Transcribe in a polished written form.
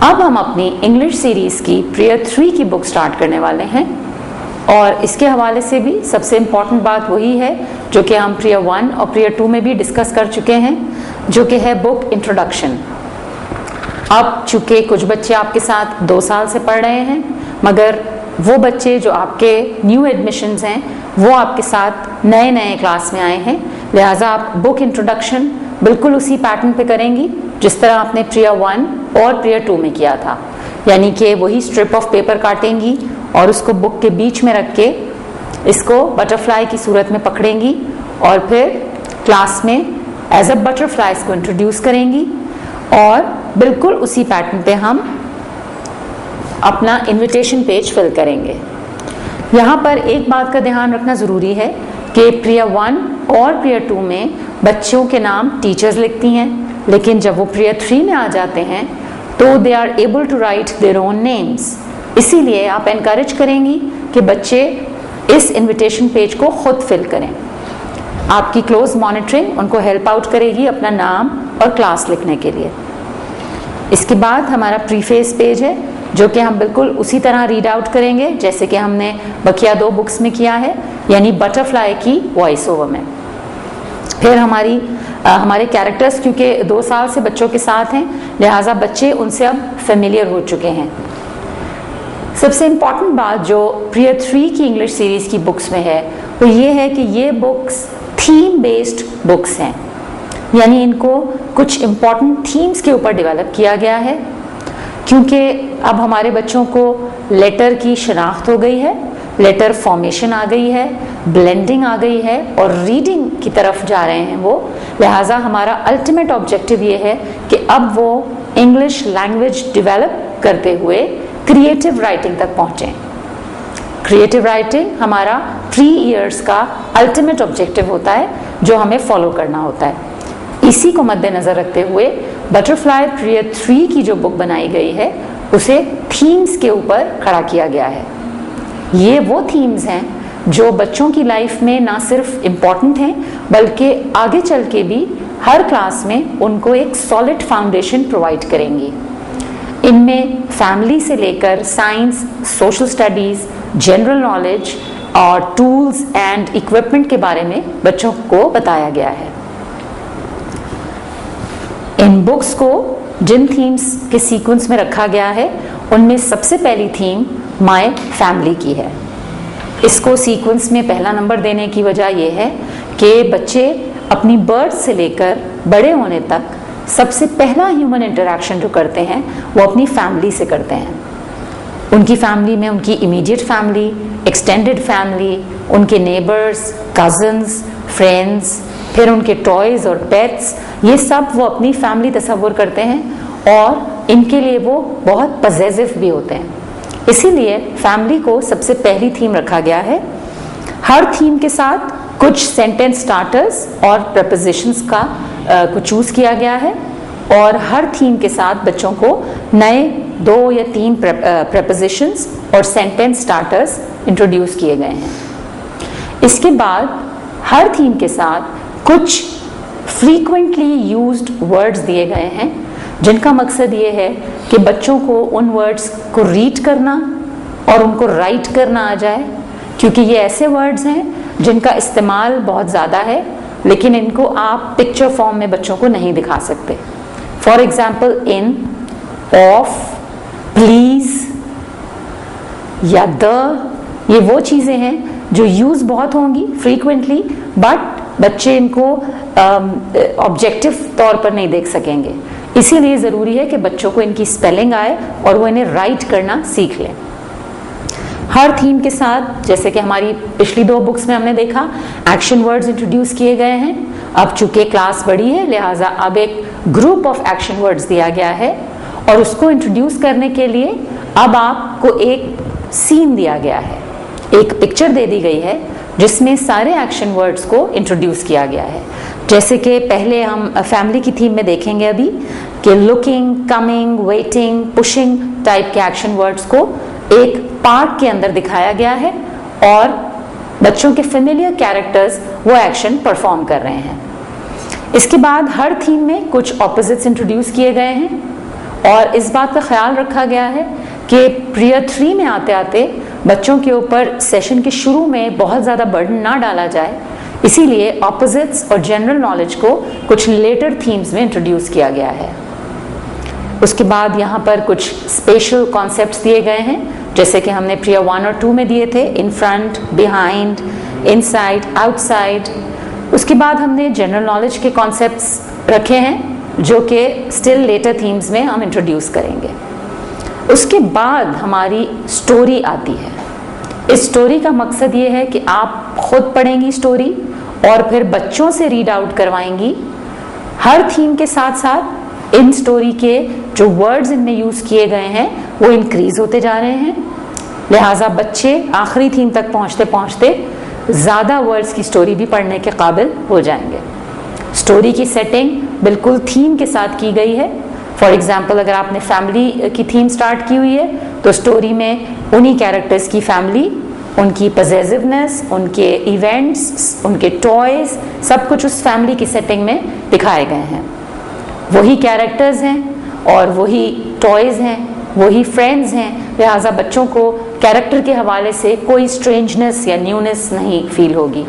अब हम अपनी इंग्लिश सीरीज की प्रियर 3 की बुक स्टार्ट करने वाले हैं और इसके हवाले से भी सबसे इम्पॉर्टेंट बात वही है जो कि हम प्रियर 1 और प्रियर 2 में भी डिस्कस कर चुके हैं, जो कि है बुक इंट्रोडक्शन। अब चूंकि कुछ बच्चे आपके साथ 2 साल से पढ़ रहे हैं, मगर वो बच्चे जो आपके न्यू एडमिशन्स हैं वो आपके साथ नए नए क्लास में आए हैं, लिहाजा आप बुक इंट्रोडक्शन बिल्कुल उसी पैटर्न पे करेंगी जिस तरह आपने प्रियर 1 और प्रियर 2 में किया था। यानी कि वही स्ट्रिप ऑफ पेपर काटेंगी और उसको बुक के बीच में रख के इसको बटरफ्लाई की सूरत में पकड़ेंगी और फिर क्लास में एज अ बटरफ्लाई इसको इंट्रोड्यूस करेंगी और बिल्कुल उसी पैटर्न पे हम अपना इनविटेशन पेज फिल करेंगे। यहाँ पर एक बात का ध्यान रखना ज़रूरी है कि प्रियर 1 और प्रियर 2 में बच्चों के नाम टीचर्स लिखती हैं, लेकिन जब वो प्रियर 3 में आ जाते हैं तो they are able to write their own names. इसीलिए आप एनकरेज करेंगी कि बच्चे इस इनविटेशन पेज को खुद फिल करें। आपकी क्लोज मॉनिटरिंग उनको हेल्प आउट करेगी अपना नाम और क्लास लिखने के लिए। इसके बाद हमारा प्रीफेस पेज है जो कि हम बिल्कुल उसी तरह रीड आउट करेंगे जैसे कि हमने बकिया 2 बुक्स में किया है, यानी बटरफ्लाई की वॉइस ओवर में। फिर हमारे कैरेक्टर्स क्योंकि 2 साल से बच्चों के साथ हैं, लिहाजा बच्चे उनसे अब फेमिलियर हो चुके हैं। सबसे इम्पॉर्टेंट बात जो प्रियर 3 की इंग्लिश सीरीज की बुक्स में है वो ये है कि ये बुक्स थीम बेस्ड बुक्स हैं, यानी इनको कुछ इम्पॉर्टेंट थीम्स के ऊपर डेवलप किया गया है। क्योंकि अब हमारे बच्चों को लेटर की शनाख्त हो गई है, लेटर फॉर्मेशन आ गई है, ब्लेंडिंग आ गई है और रीडिंग की तरफ जा रहे हैं वो, लिहाजा हमारा अल्टीमेट ऑब्जेक्टिव ये है कि अब वो इंग्लिश लैंग्वेज डेवलप करते हुए क्रिएटिव राइटिंग तक पहुँचें। क्रिएटिव राइटिंग हमारा 3 इयर्स का अल्टीमेट ऑब्जेक्टिव होता है जो हमें फॉलो करना होता है। इसी को मद्देनजर रखते हुए बटरफ्लाई प्रियर 3 की जो बुक बनाई गई है उसे थीम्स के ऊपर खड़ा किया गया है। ये वो थीम्स हैं जो बच्चों की लाइफ में ना सिर्फ इम्पॉर्टेंट हैं बल्कि आगे चल के भी हर क्लास में उनको एक सॉलिड फाउंडेशन प्रोवाइड करेंगी। इनमें फैमिली से लेकर science, social studies, general knowledge और टूल्स एंड इक्विपमेंट के बारे में बच्चों को बताया गया है। इन बुक्स को जिन थीम्स के सीक्वेंस में रखा गया है उनमें सबसे पहली थीम माय फैमिली की है। इसको सीक्वेंस में पहला नंबर देने की वजह यह है कि बच्चे अपनी बर्थ से लेकर बड़े होने तक सबसे पहला ह्यूमन इंटरेक्शन जो करते हैं वो अपनी फैमिली से करते हैं। उनकी फैमिली में उनकी इमीडिएट फैमिली, एक्सटेंडेड फैमिली, उनके नेबर्स, कजन्स, फ्रेंड्स, फिर उनके टॉयज और पेट्स, ये सब वो अपनी फैमिली तस्वुर करते हैं और इनके लिए वो बहुत पजेसिव भी होते हैं। इसीलिए फैमिली को सबसे पहली थीम रखा गया है। हर थीम के साथ कुछ सेंटेंस स्टार्टर्स और प्रपोजिशंस का को चूज किया गया है और हर थीम के साथ बच्चों को नए 2 या 3 प्रपोजिशंस और सेंटेंस स्टार्टर्स इंट्रोड्यूस किए गए हैं। इसके बाद हर थीम के साथ कुछ फ्रीक्वेंटली यूज्ड वर्ड्स दिए गए हैं जिनका मकसद ये है कि बच्चों को उन वर्ड्स को रीड करना और उनको राइट करना आ जाए, क्योंकि ये ऐसे वर्ड्स हैं जिनका इस्तेमाल बहुत ज़्यादा है लेकिन इनको आप पिक्चर फॉर्म में बच्चों को नहीं दिखा सकते। For example in, of, please या द, ये वो चीज़ें हैं जो यूज़ बहुत होंगी फ्रीक्वेंटली बट बच्चे इनको ऑब्जेक्टिव तौर पर नहीं देख सकेंगे। इसीलिए ज़रूरी है कि बच्चों को इनकी स्पेलिंग आए और वो इन्हें राइट करना सीख लें। हर थीम के साथ, जैसे कि हमारी पिछली 2 बुक्स में हमने देखा, एक्शन वर्ड्स इंट्रोड्यूस किए गए हैं। अब चूंकि क्लास बड़ी है लिहाजा अब एक ग्रुप ऑफ एक्शन वर्ड्स दिया गया है और उसको इंट्रोड्यूस करने के लिए अब आपको एक सीन दिया गया है, एक पिक्चर दे दी गई है जिसमें सारे एक्शन वर्ड्स को इंट्रोड्यूस किया गया है। जैसे कि पहले हम फैमिली की थीम में देखेंगे अभी कि looking, coming, waiting, pushing type के एक्शन वर्ड्स को एक पार्क के अंदर दिखाया गया है और बच्चों के फेमिलियर कैरेक्टर्स वो एक्शन परफॉर्म कर रहे हैं। इसके बाद हर थीम में कुछ ऑपोजिट्स इंट्रोड्यूस किए गए हैं और इस बात का ख्याल रखा गया है कि प्रिय 3 में आते आते बच्चों के ऊपर सेशन के शुरू में बहुत ज़्यादा बर्डन ना डाला जाए, इसीलिए ऑपोजिट्स और जनरल नॉलेज को कुछ लेटर थीम्स में इंट्रोड्यूस किया गया है। उसके बाद यहाँ पर कुछ स्पेशल कॉन्सेप्ट्स दिए गए हैं, जैसे कि हमने प्रिय 1 और 2 में दिए थे, in front, behind, inside, outside. उसके बाद हमने जनरल नॉलेज के कॉन्सेप्ट्स रखे हैं जो कि स्टिल लेटर थीम्स में हम इंट्रोड्यूस करेंगे। उसके बाद हमारी स्टोरी आती है। इस स्टोरी का मकसद ये है कि आप खुद पढ़ेंगी स्टोरी और फिर बच्चों से रीड आउट करवाएंगी। हर थीम के साथ साथ इन स्टोरी के जो वर्ड्स इनमें यूज किए गए हैं वो इंक्रीज होते जा रहे हैं, लिहाजा बच्चे आखिरी थीम तक पहुंचते पहुंचते ज़्यादा वर्ड्स की स्टोरी भी पढ़ने के काबिल हो जाएंगे। स्टोरी की सेटिंग बिल्कुल थीम के साथ की गई है। फॉर एग्जाम्पल, अगर आपने फैमिली की थीम स्टार्ट की हुई है तो स्टोरी में उन्हीं कैरेक्टर्स की फैमिली, उनकी पजेसिवनेस, उनके इवेंट्स, उनके टॉयज, सब कुछ उस फैमिली की सेटिंग में दिखाए गए हैं। वही कैरेक्टर्स हैं और वही टॉयज हैं, वही फ्रेंड्स हैं, लिहाजा बच्चों को कैरेक्टर के हवाले से कोई स्ट्रेंजनेस या न्यूनेस नहीं फील होगी।